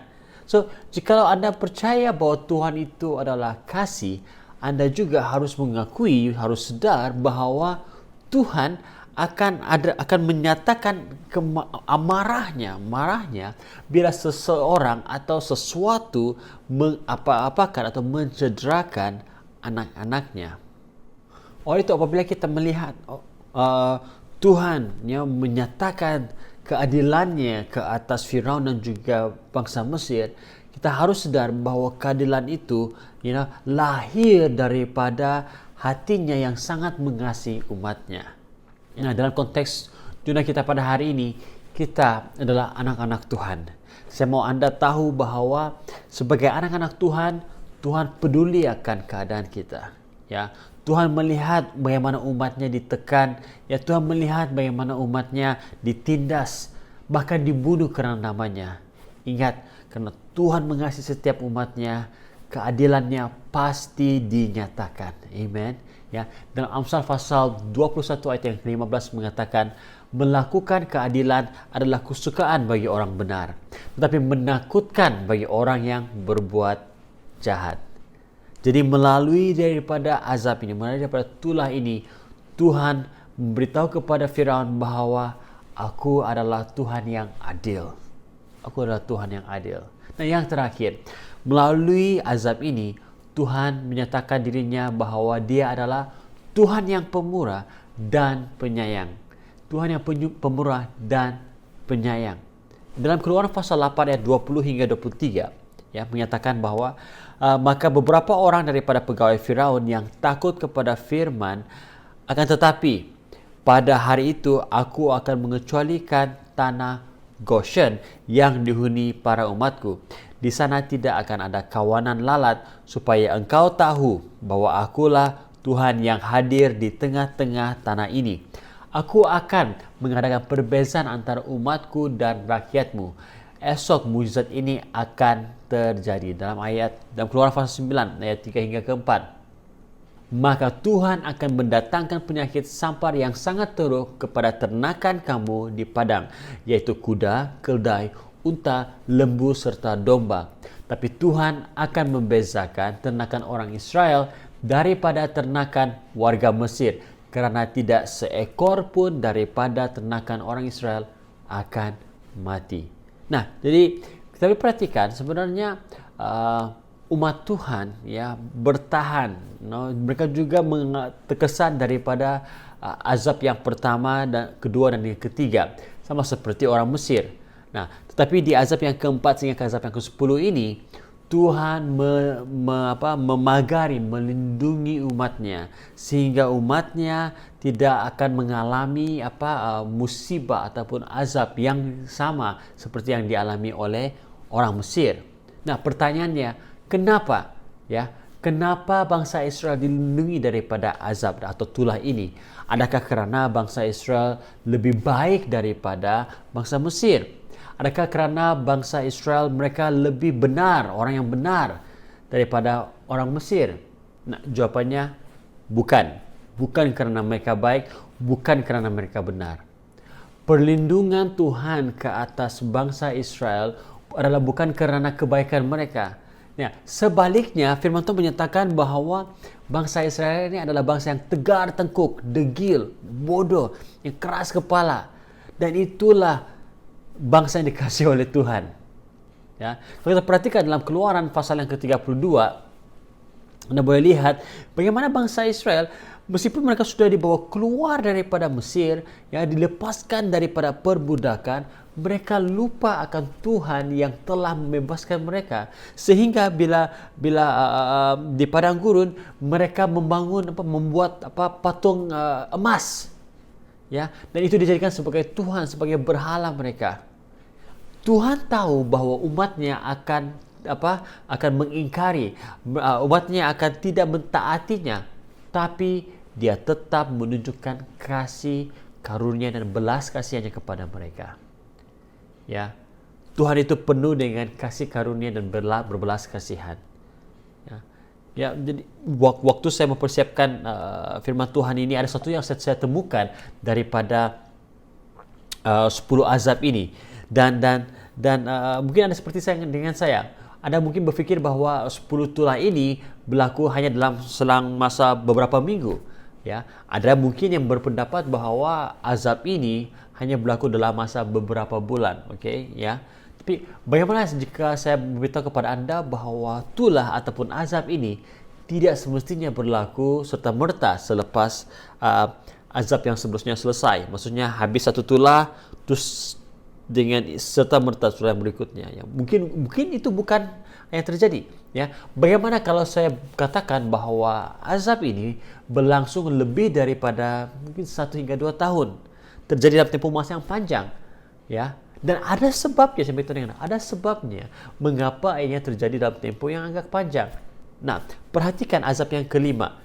So, jikalau Anda percaya bahwa Tuhan itu adalah kasih, Anda juga harus mengakui, harus sadar bahwa Tuhan akan menyatakan marahnya bila seseorang atau sesuatu mengapa-apakan atau mencederakan anak-anaknya. Oleh itu, apabila kita melihat Tuhan yang menyatakan keadilannya ke atas Firaun dan juga bangsa Mesir, kita harus sadar bahwa keadilan itu lahir daripada hatinya yang sangat mengasihi umatnya. Nah, dalam konteks dunia kita pada hari ini, kita adalah anak-anak Tuhan. Saya mau Anda tahu bahwa sebagai anak-anak Tuhan, Tuhan peduli akan keadaan kita. Ya, Tuhan melihat bagaimana umatnya ditekan. Ya, Tuhan melihat bagaimana umatnya ditindas, bahkan dibunuh karena namanya. Ingat, karena Tuhan mengasihi setiap umatnya, keadilannya pasti dinyatakan. Amen. Ya, dalam Amsal pasal 21 ayat yang ke-15 mengatakan, melakukan keadilan adalah kesukaan bagi orang benar, tetapi menakutkan bagi orang yang berbuat jahat. Jadi melalui daripada azab ini, melalui daripada tulah ini, Tuhan memberitahu kepada Firaun bahwa aku adalah Tuhan yang adil. Aku adalah Tuhan yang adil. Nah, yang terakhir, melalui azab ini, Tuhan menyatakan dirinya bahwa Dia adalah Tuhan yang pemurah dan penyayang. Tuhan yang pemurah dan penyayang. Dalam Keluaran pasal 8 ayat 20 hingga 23, ya, menyatakan bahwa maka beberapa orang daripada pegawai Firaun yang takut kepada firman, akan tetapi pada hari itu aku akan mengecualikan tanah Goshen yang dihuni para umatku. Di sana tidak akan ada kawanan lalat, supaya engkau tahu bahwa akulah Tuhan yang hadir di tengah-tengah tanah ini. Aku akan mengadakan perbezaan antara umatku dan rakyatmu. Esok mujizat ini akan terjadi. Dalam Keluaran pasal 9 ayat 3 hingga 4. Maka Tuhan akan mendatangkan penyakit sampar yang sangat teruk kepada ternakan kamu di padang, yaitu kuda, keldai, unta, lembu, serta domba. Tapi Tuhan akan membezakan ternakan orang Israel daripada ternakan warga Mesir, karena tidak seekor pun daripada ternakan orang Israel akan mati. Nah, jadi kita perhatikan sebenarnya umat Tuhan, ya, bertahan. Mereka juga terkesan daripada azab yang pertama dan kedua dan yang ketiga, sama seperti orang Mesir. Nah, tetapi di azab yang keempat sehingga ke azab yang ke-10 ini, Tuhan memagari, melindungi umatnya, sehingga umatnya tidak akan mengalami musibah ataupun azab yang sama seperti yang dialami oleh orang Mesir. Nah, pertanyaannya, kenapa? Ya, kenapa bangsa Israel dilindungi daripada azab atau tulah ini? Adakah karena bangsa Israel lebih baik daripada bangsa Mesir? Adakah karena bangsa Israel mereka lebih benar, orang yang benar daripada orang Mesir? Nah, jawabannya bukan. Bukan karena mereka baik, bukan karena mereka benar. Perlindungan Tuhan ke atas bangsa Israel adalah bukan karena kebaikan mereka. Ya, sebaliknya firman Tuhan menyatakan bahwa bangsa Israel ini adalah bangsa yang tegar tengkuk, degil, bodoh, yang keras kepala. Dan itulah bangsa yang dikasihi oleh Tuhan. Ya, kalau kita perhatikan dalam Keluaran pasal yang ke-32, Anda boleh lihat bagaimana bangsa Israel, meskipun mereka sudah dibawa keluar daripada Mesir, ya, dilepaskan daripada perbudakan, mereka lupa akan Tuhan yang telah membebaskan mereka, sehingga bila di padang gurun mereka membuat patung emas, ya, dan itu dijadikan sebagai Tuhan, sebagai berhala mereka. Tuhan tahu bahwa umatnya akan mengingkari, umatnya akan tidak mentaatinya, tapi Dia tetap menunjukkan kasih karunia dan belas kasihannya kepada mereka. Ya, Tuhan itu penuh dengan kasih karunia dan berbelas kasihan. Ya, jadi waktu saya mempersiapkan firman Tuhan ini, ada satu yang saya temukan daripada 10 azab ini, dan mungkin ada seperti dengan saya. Anda mungkin berfikir bahwa 10 tulah ini berlaku hanya dalam selang masa beberapa minggu. Ya, ada mungkin yang berpendapat bahwa azab ini hanya berlaku dalam masa beberapa bulan, ya. Tapi bagaimana jika saya beritahu kepada Anda bahwa tulah ataupun azab ini tidak semestinya berlaku serta-merta selepas azab yang sebelumnya selesai. Maksudnya habis satu tulah terus dengan serta-merta tulah yang berikutnya. Ya, mungkin itu bukan yang terjadi. Ya, bagaimana kalau saya katakan bahwa azab ini berlangsung lebih daripada mungkin 1 hingga 2 tahun, terjadi dalam tempoh masa yang panjang, ya, dan ada sebabnya. Saya beritahu, ada sebabnya mengapa ini terjadi dalam tempoh yang agak panjang. Nah, perhatikan azab yang kelima.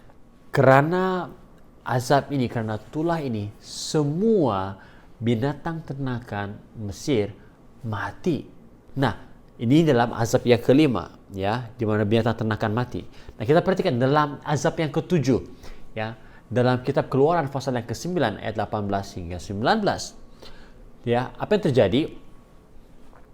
Karena azab ini, karena tulah ini, semua binatang ternakan Mesir mati. Nah, ini dalam azab yang kelima, ya, di mana binatang ternakan mati. Nah, kita perhatikan dalam azab yang ketujuh, ya, dalam kitab Keluaran pasal yang ke-9 ayat 18 hingga 19. Ya, apa yang terjadi?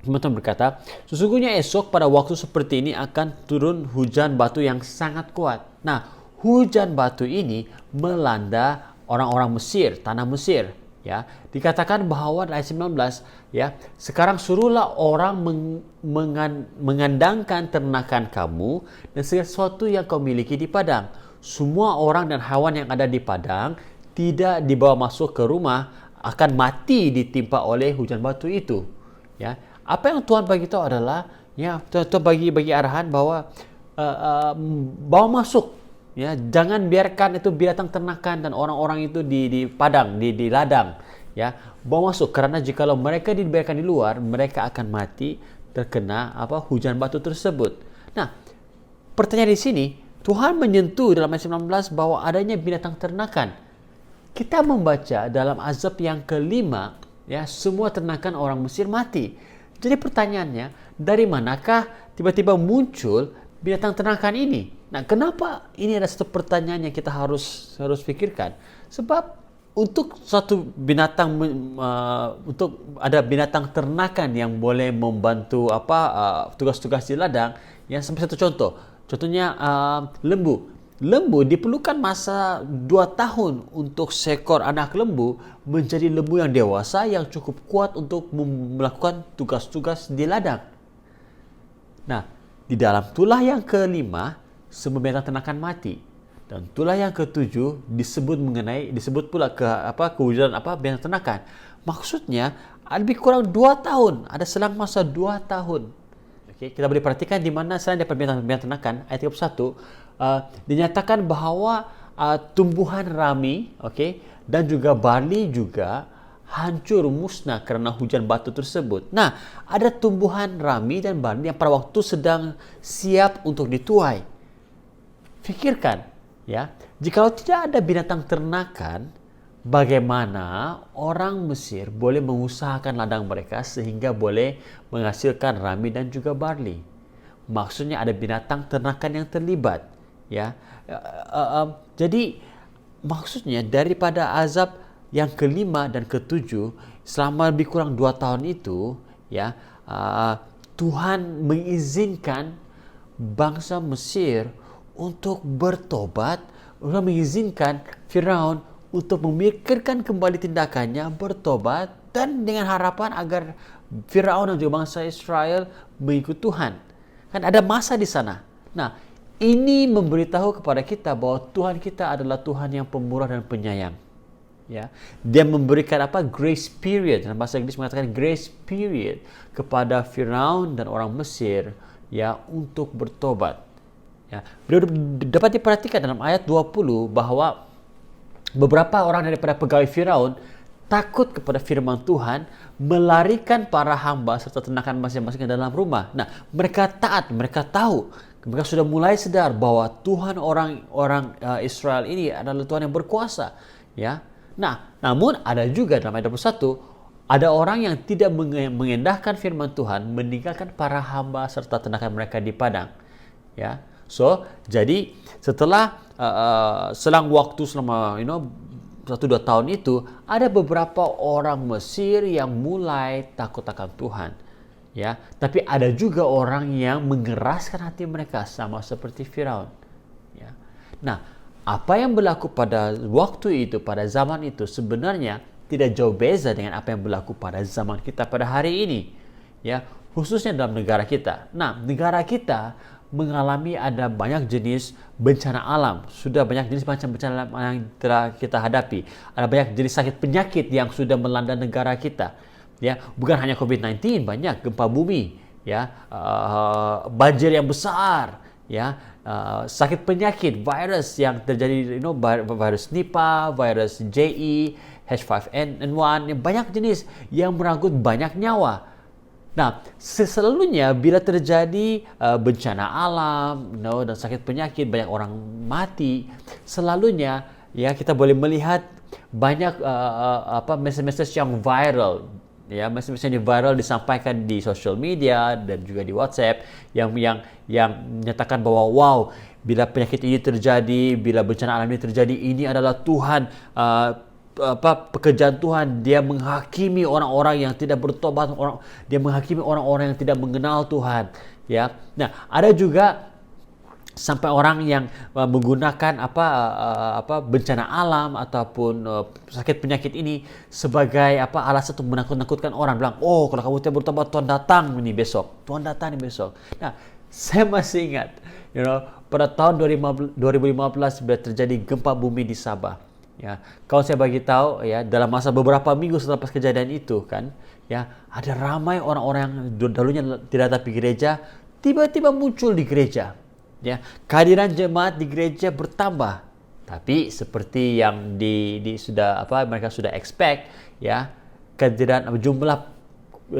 Firman berkata, sesungguhnya esok pada waktu seperti ini akan turun hujan batu yang sangat kuat. Nah, hujan batu ini melanda orang-orang Mesir, tanah Mesir. Ya, dikatakan bahwa ayat 19, ya, sekarang suruhlah orang mengandangkan ternakan kamu dan segala sesuatu yang kau miliki di padang. Semua orang dan hewan yang ada di padang tidak dibawa masuk ke rumah, akan mati ditimpa oleh hujan batu itu. Ya, apa yang Tuhan bagi tahu adalah, ya, Tuhan bagi arahan bahwa bawa masuk. Ya, jangan biarkan itu binatang ternakan dan orang-orang itu di padang, di ladang, ya, bawa masuk, karena jikalau mereka dibiarkan di luar, mereka akan mati terkena hujan batu tersebut. Nah, pertanyaan di sini, Tuhan menyentuh dalam ayat 19 bahwa adanya binatang ternakan. Kita membaca dalam azab yang kelima, ya, semua ternakan orang Mesir mati. Jadi pertanyaannya, dari manakah tiba-tiba muncul binatang ternakan ini? Nah, kenapa ini ada satu pertanyaan yang kita harus pikirkan? Sebab untuk suatu binatang, untuk ada binatang ternakan yang boleh membantu tugas-tugas di ladang, yang sampai satu contohnya lembu. Lembu diperlukan masa 2 tahun untuk seekor anak lembu menjadi lembu yang dewasa yang cukup kuat untuk melakukan tugas-tugas di ladang. Nah, di dalam tulah yang kelima, semua binatang ternakan mati, dan tulah yang ketujuh disebut pula kewujudan binatang ternakan. Maksudnya lebih kurang 2 tahun, ada selang masa 2 tahun. Okey, kita boleh perhatikan di mana selain daripada binatang ternakan, ayat 31 dinyatakan bahwa tumbuhan rami, dan juga barley juga hancur musnah karena hujan batu tersebut. Nah, ada tumbuhan rami dan barley yang pada waktu sedang siap untuk dituai. Fikirkan, ya, jikalau tidak ada binatang ternakan, bagaimana orang Mesir boleh mengusahakan ladang mereka sehingga boleh menghasilkan rami dan juga barley? Maksudnya ada binatang ternakan yang terlibat, ya. Jadi maksudnya daripada azab yang kelima dan ketujuh selama lebih kurang 2 tahun itu, ya, Tuhan mengizinkan bangsa Mesir untuk bertobat, mengizinkan Firaun untuk memikirkan kembali tindakannya, bertobat, dan dengan harapan agar Firaun dan juga bangsa Israel mengikut Tuhan. Kan ada masa di sana. Nah, ini memberitahu kepada kita bahwa Tuhan kita adalah Tuhan yang pemurah dan penyayang. Ya, dia memberikan grace period, dalam bahasa Inggris mengatakan grace period kepada Firaun dan orang Mesir, ya, untuk bertobat. Ya, dapat diperhatikan dalam ayat 20 bahwa beberapa orang daripada pegawai Firaun takut kepada firman Tuhan, melarikan para hamba serta ternakan masing-masing ke dalam rumah. Nah, mereka taat, mereka tahu, mereka sudah mulai sadar bahwa Tuhan orang Israel ini adalah Tuhan yang berkuasa, ya. Nah, namun ada juga dalam ayat 21, ada orang yang tidak mengendahkan firman Tuhan, meninggalkan para hamba serta ternakan mereka di padang, ya. So, jadi setelah selang waktu selama 1-2 tahun itu, ada beberapa orang Mesir yang mulai takut akan Tuhan, ya. Tapi ada juga orang yang mengeraskan hati mereka sama seperti Firaun, ya. Nah, apa yang berlaku pada waktu itu, pada zaman itu, sebenarnya tidak jauh beza dengan apa yang berlaku pada zaman kita pada hari ini, ya, khususnya dalam negara kita. Nah, negara kita mengalami ada banyak jenis bencana alam. Sudah banyak jenis macam bencana alam yang telah kita hadapi. Ada banyak jenis sakit penyakit yang sudah melanda negara kita. Ya, bukan hanya COVID-19, banyak gempa bumi, ya, banjir yang besar, ya, sakit penyakit, virus yang terjadi, virus Nipah, virus JE, H5N1, banyak jenis yang merenggut banyak nyawa. Nah, selalunya bila terjadi bencana alam, dan sakit penyakit, banyak orang mati, selalunya, ya, kita boleh melihat banyak message-message yang viral, ya, message yang viral disampaikan di social media dan juga di WhatsApp yang menyatakan bahwa wow, bila penyakit ini terjadi, bila bencana alam ini terjadi, ini adalah Tuhan, pekerjaan Tuhan. Dia menghakimi orang-orang yang tidak bertobat, dia menghakimi orang-orang yang tidak mengenal Tuhan, ya. Nah, ada juga sampai orang yang menggunakan bencana alam ataupun sakit penyakit ini sebagai alasan untuk menakut-nakutkan orang, bilang, oh kalau kamu tidak bertobat, Tuhan datang nih besok, Tuhan datang nih besok. Nah, saya masih ingat, pada tahun 2015 bila terjadi gempa bumi di Sabah. Ya, kalau saya bagi tahu, ya, dalam masa beberapa minggu setelah pas kejadian itu kan, ya, ada ramai orang-orang yang dulunya tidak datang ke gereja, tiba-tiba muncul di gereja. Ya, kehadiran jemaat di gereja bertambah, tapi seperti yang mereka sudah expect, ya, kehadiran jumlah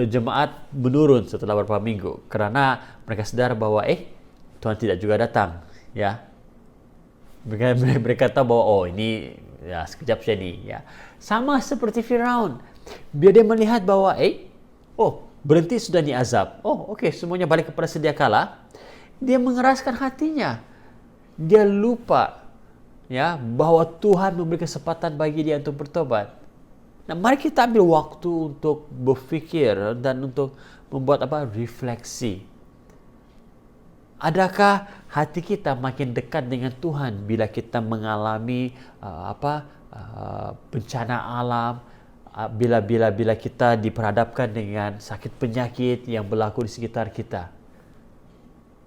jemaat menurun setelah beberapa minggu karena mereka sadar bahwa Tuhan tidak juga datang, ya. Mereka tahu bahwa oh ini ya sekejap saja nih, ya. Sama seperti Firaun, dia melihat bahwa berhenti sudah nih azab. Oh oke, semuanya balik kepada sedia kala. Dia mengeraskan hatinya. Dia lupa, ya, bahwa Tuhan memberi kesempatan bagi dia untuk bertobat. Nah, mari kita ambil waktu untuk berfikir dan untuk membuat refleksi. Adakah hati kita makin dekat dengan Tuhan bila kita mengalami bencana alam, bila kita diperhadapkan dengan sakit penyakit yang berlaku di sekitar kita?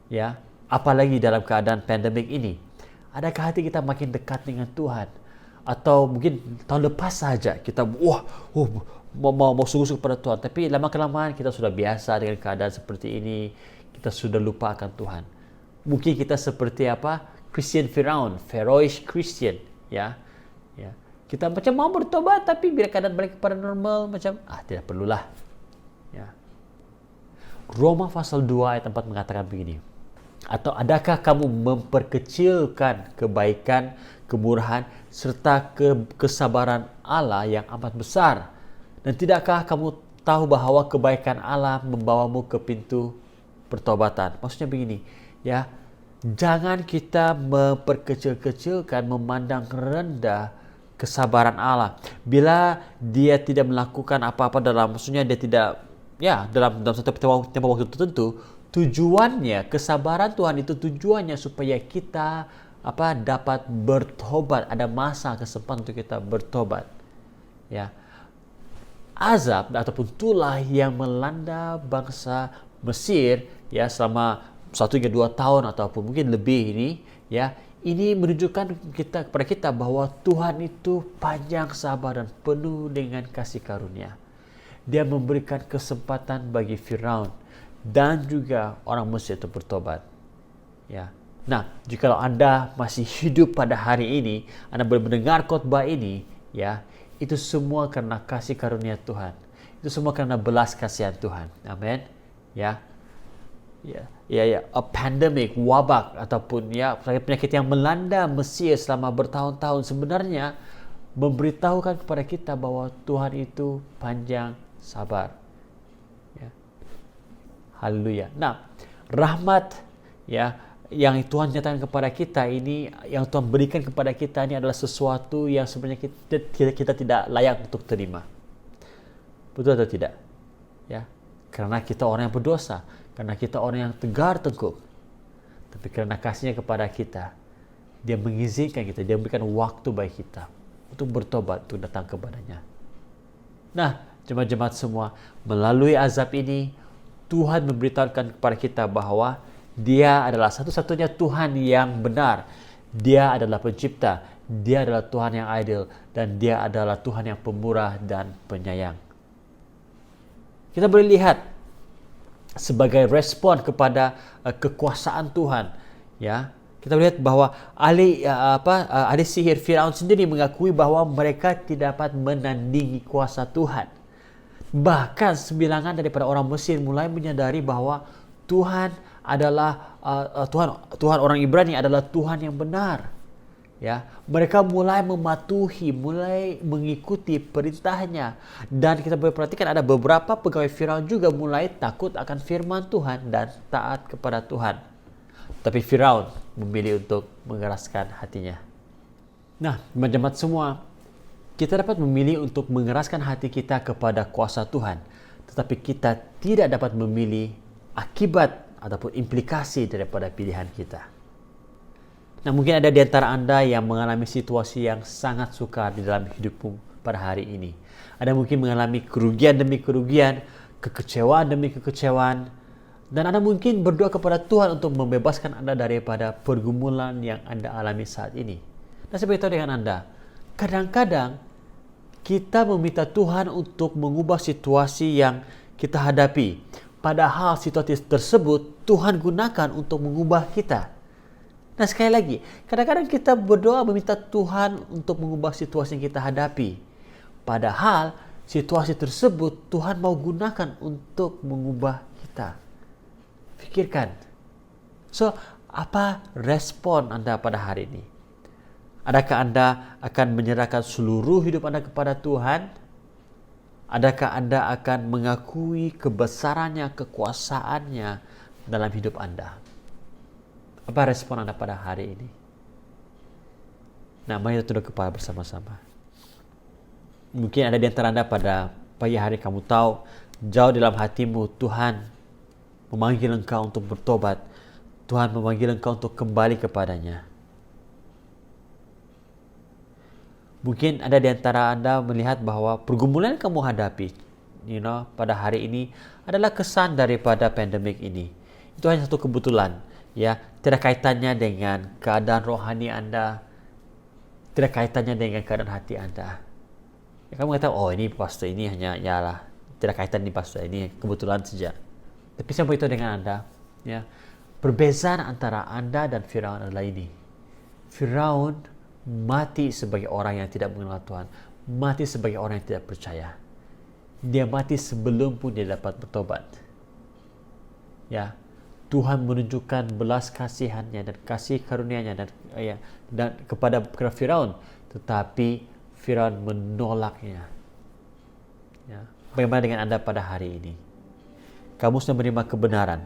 Ya, apalagi dalam keadaan pandemik ini, adakah hati kita makin dekat dengan Tuhan? Atau mungkin tahun lepas saja kita mau sungguh-sungguh kepada Tuhan, tapi lama kelamaan kita sudah biasa dengan keadaan seperti ini, kita sudah lupa akan Tuhan. Mungkin kita seperti Christian Firaun, Pharaohish Christian, ya. Kita macam mau bertobat, tapi bila keadaan balik kepada normal, macam tidak perlulah, ya. Roma pasal 2 ayat 4 mengatakan begini. Atau adakah kamu memperkecilkan kebaikan, kemurahan, serta kesabaran Allah yang amat besar? Dan tidakkah kamu tahu bahwa kebaikan Allah membawamu ke pintu pertobatan? Maksudnya begini, ya, jangan kita memperkecil-kecilkan, memandang rendah kesabaran Allah. Bila dia tidak melakukan apa-apa maksudnya dia tidak, ya, dalam satu tempoh waktu tertentu, tujuannya, kesabaran Tuhan itu tujuannya supaya kita dapat bertobat, ada masa kesempatan untuk kita bertobat, ya. Azab ataupun tulah yang melanda bangsa Mesir, ya, selama 1 hingga 2 tahun ataupun mungkin lebih ini, ya, ini menunjukkan kepada kita bahwa Tuhan itu panjang sabar dan penuh dengan kasih karunia. Dia memberikan kesempatan bagi Firaun dan juga orang Mesir untuk bertobat, ya. Nah, jika Anda masih hidup pada hari ini, Anda boleh mendengar khotbah ini, ya, itu semua karena kasih karunia Tuhan. Itu semua karena belas kasihan Tuhan. Amin. Ya. A pandemic, wabak ataupun ya penyakit yang melanda Mesir selama bertahun-tahun sebenarnya memberitahukan kepada kita bahwa Tuhan itu panjang sabar. Ya. Haleluya. Nah, rahmat, ya, yang Tuhan nyatakan kepada kita ini, yang Tuhan berikan kepada kita ini adalah sesuatu yang sebenarnya kita tidak layak untuk terima. Betul atau tidak? Ya, karena kita orang yang berdosa, karena kita orang yang tegar tengkuk. Tapi karena kasihnya kepada kita, dia mengizinkan kita, dia memberikan waktu bagi kita untuk bertobat, untuk datang kepadanya. Nah, jemaat-jemaat semua, melalui azab ini, Tuhan memberitahukan kepada kita bahwa Dia adalah satu-satunya Tuhan yang benar. Dia adalah pencipta, Dia adalah Tuhan yang adil, dan Dia adalah Tuhan yang pemurah dan penyayang. Kita boleh lihat sebagai respon kepada kekuasaan Tuhan, ya. Kita lihat bahwa ahli sihir Firaun sendiri mengakui bahwa mereka tidak dapat menandingi kuasa Tuhan. Bahkan sebilangan daripada orang Mesir mulai menyadari bahwa Tuhan adalah Tuhan orang Ibrani adalah Tuhan yang benar. Ya, mereka mulai mematuhi, mulai mengikuti perintahnya, dan kita boleh perhatikan ada beberapa pegawai Firaun juga mulai takut akan firman Tuhan dan taat kepada Tuhan. Tapi Firaun memilih untuk mengeraskan hatinya. Nah, jemaat semua, kita dapat memilih untuk mengeraskan hati kita kepada kuasa Tuhan, tetapi kita tidak dapat memilih akibat ataupun implikasi daripada pilihan kita. Nah, mungkin ada di antara Anda yang mengalami situasi yang sangat sukar di dalam hidupmu pada hari ini. Ada mungkin mengalami kerugian demi kerugian, kekecewaan demi kekecewaan, dan Anda mungkin berdoa kepada Tuhan untuk membebaskan Anda daripada pergumulan yang Anda alami saat ini. Dan saya beritahu dengan Anda, kadang-kadang kita meminta Tuhan untuk mengubah situasi yang kita hadapi. Padahal situasi tersebut Tuhan gunakan untuk mengubah kita. Nah, sekali lagi, kadang-kadang kita berdoa meminta Tuhan untuk mengubah situasi yang kita hadapi. Padahal situasi tersebut Tuhan mau gunakan untuk mengubah kita. Pikirkan. So, apa respon Anda pada hari ini? Adakah Anda akan menyerahkan seluruh hidup Anda kepada Tuhan? Adakah Anda akan mengakui kebesarannya, kekuasaannya dalam hidup Anda? Apa respon Anda pada hari ini? Nah, mari kita tunduk kepala bersama-sama. Mungkin ada di antara Anda pada pagi hari kamu tahu, jauh dalam hatimu Tuhan memanggil engkau untuk bertobat. Tuhan memanggil engkau untuk kembali kepadanya. Mungkin ada di antara Anda melihat bahwa pergumulan yang kamu hadapi, pada hari ini adalah kesan daripada pandemik ini. Itu hanya satu kebetulan. Ya, tidak kaitannya dengan keadaan rohani Anda, tidak kaitannya dengan keadaan hati Anda. Ya, kamu kata, oh ini pastor ini hanya tidak kaitan di pastor ini, kebetulan saja. Tapi saya beritahu dengan Anda, ya, perbezaan antara Anda dan Firaun adalah ini. Firaun mati sebagai orang yang tidak mengenal Tuhan, mati sebagai orang yang tidak percaya. Dia mati sebelum pun dia dapat bertobat. Ya. Tuhan menunjukkan belas kasihannya dan kasih karunia-Nya dan kepada Firaun, tetapi Firaun menolaknya. Ya. Bagaimana dengan Anda pada hari ini? Kamu sudah menerima kebenaran.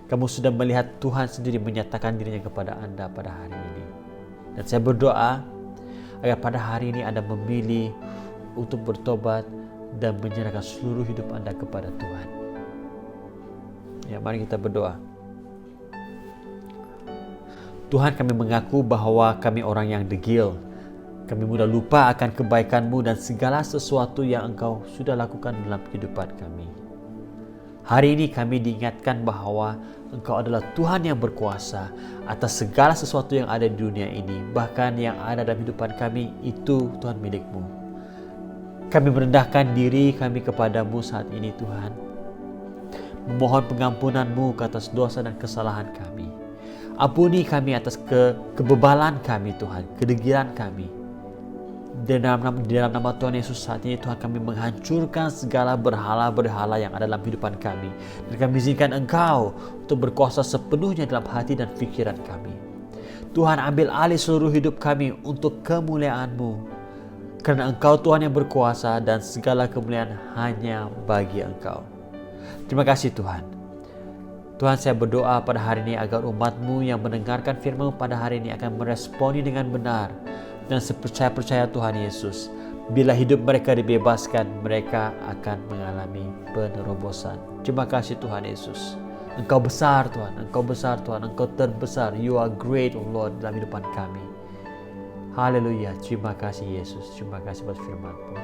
Kamu sudah melihat Tuhan sendiri menyatakan dirinya kepada Anda pada hari ini. Dan saya berdoa agar pada hari ini Anda memilih untuk bertobat dan menyerahkan seluruh hidup Anda kepada Tuhan. Ya, mari kita berdoa. Tuhan, kami mengaku bahwa kami orang yang degil. Kami mudah lupa akan kebaikan-Mu dan segala sesuatu yang Engkau sudah lakukan dalam kehidupan kami. Hari ini kami diingatkan bahwa Engkau adalah Tuhan yang berkuasa atas segala sesuatu yang ada di dunia ini. Bahkan yang ada dalam kehidupan kami itu Tuhan milik-Mu. Kami merendahkan diri kami kepada-Mu saat ini Tuhan. Memohon pengampunan-Mu atas dosa dan kesalahan kami. Ampuni kami atas kebebalan kami Tuhan, kedegilan kami. Di dalam nama Tuhan Yesus saat ini Tuhan, kami menghancurkan segala berhala-berhala yang ada dalam kehidupan kami. Dan kami izinkan Engkau untuk berkuasa sepenuhnya dalam hati dan pikiran kami. Tuhan, ambil alih seluruh hidup kami untuk kemuliaan-Mu. Karena Engkau Tuhan yang berkuasa dan segala kemuliaan hanya bagi Engkau. Terima kasih Tuhan. Tuhan, saya berdoa pada hari ini agar umat-Mu yang mendengarkan firman-Mu pada hari ini akan meresponi dengan benar dan sepercaya Tuhan Yesus. Bila hidup mereka dibebaskan, mereka akan mengalami penerobosan. Terima kasih Tuhan Yesus. Engkau besar Tuhan, Engkau besar Tuhan, Engkau terbesar. You are great, oh Lord, dalam kehidupan kami. Haleluya. Terima kasih Yesus. Terima kasih buat firman-Mu.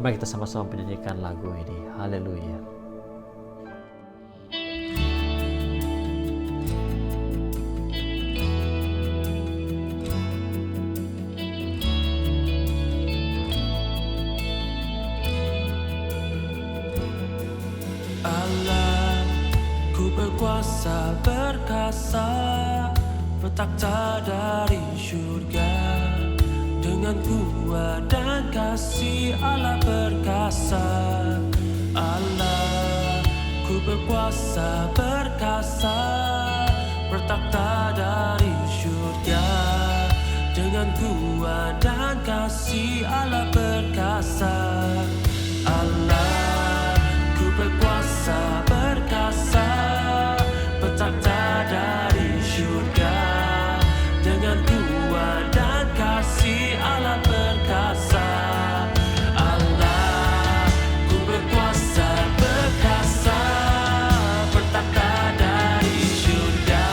Mari kita sama-sama menyanyikan lagu ini. Haleluya. Berkuasa perkasa bertakhta dari surga, dengan kuat dan kasih Allah perkasa. Allah ku berkuasa perkasa bertakhta dari surga, dengan kuat dan kasih Allah perkasa. Allah ku berkuasa perkasa bertakhta dari surga, dengan kuat dan kasih Allah perkasa. Allah ku berkuasa perkasa bertakhta dari surga,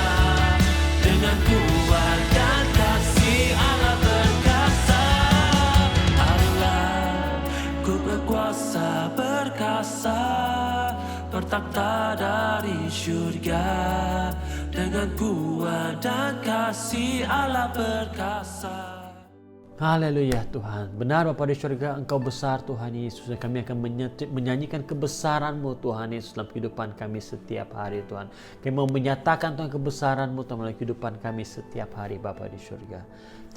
dengan kuat Bertakhta dari syurga dengan kuat dan kasih Allah perkasa. Haleluya Tuhan. Benar Bapa di surga, Engkau besar Tuhan Yesus. Dan kami akan menyanyikan kebesaran-Mu Tuhan Yesus dalam kehidupan kami setiap hari Tuhan. Kami mau menyatakan Tuhan kebesaran-Mu Tuhan dalam kehidupan kami setiap hari Bapa di surga.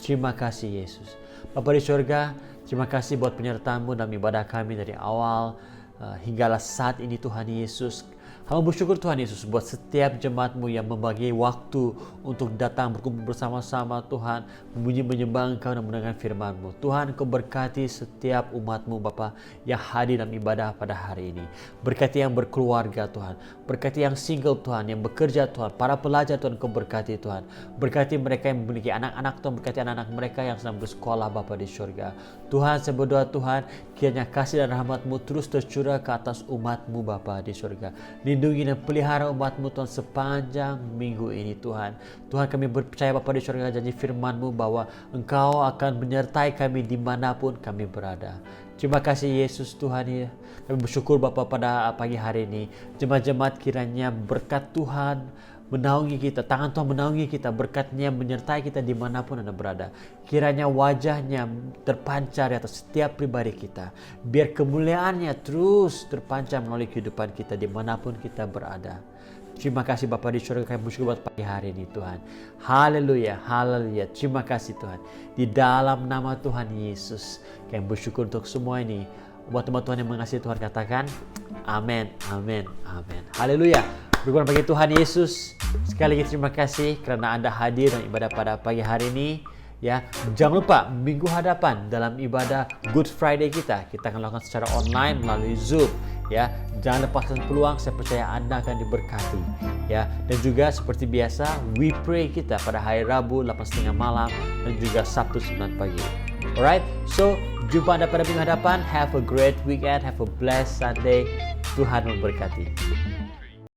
Terima kasih Yesus. Bapa di surga, terima kasih buat penyertaan-Mu dalam ibadah kami dari awal hinggalah saat ini Tuhan Yesus. Hamba bersyukur Tuhan Yesus buat setiap jemaat-Mu yang membagi waktu untuk datang berkumpul bersama-sama Tuhan, menyembah Engkau dan mendengar firman-Mu. Tuhan, Engkau berkati setiap umat-Mu Bapa yang hadir dalam ibadah pada hari ini. Berkati yang berkeluarga Tuhan, berkati yang single Tuhan, yang bekerja Tuhan, para pelajar Tuhan Engkau berkati Tuhan. Berkati mereka yang memiliki anak-anak Tuhan, berkati anak-anak mereka yang sedang bersekolah Bapa di surga. Tuhan, saya berdoa Tuhan, kiranya kasih dan rahmat-Mu terus tercurah ke atas umat-Mu Bapa di surga. Lindungi dan pelihara umat-Mu Tuhan sepanjang minggu ini Tuhan. Tuhan, kami percaya Bapa di surga janji firman-Mu bahwa Engkau akan menyertai kami dimanapun kami berada. Terima kasih Yesus Tuhan ya. Kami bersyukur Bapa pada pagi hari ini. Jemaat-jemaat kiranya berkat Tuhan menaungi kita, tangan Tuhan menaungi kita, berkat-Nya menyertai kita dimanapun Anda berada. Kiranya wajah-Nya terpancar di atas setiap pribadi kita. Biar kemuliaan-Nya terus terpancar melalui kehidupan kita dimanapun kita berada. Terima kasih Bapa di surga, kami bersyukur buat pagi hari ini Tuhan. Haleluya, haleluya. Terima kasih Tuhan. Di dalam nama Tuhan Yesus, kami bersyukur untuk semua ini. Buat teman Tuhan yang mengasihi Tuhan katakan, amin, amin, amin. Haleluya. Bersyukur bagi Tuhan Yesus. Sekali lagi terima kasih karena Anda hadir dalam ibadah pada pagi hari ini. Ya, jangan lupa minggu hadapan dalam ibadah Good Friday kita akan lakukan secara online melalui Zoom. Ya, jangan lepaskan peluang. Saya percaya Anda akan diberkati. Ya, dan juga seperti biasa We Pray kita pada hari Rabu 8:30 malam dan juga Sabtu 9 pagi. Alright, so jumpa Anda pada minggu hadapan. Have a great weekend. Have a blessed Sunday. Tuhan memberkati.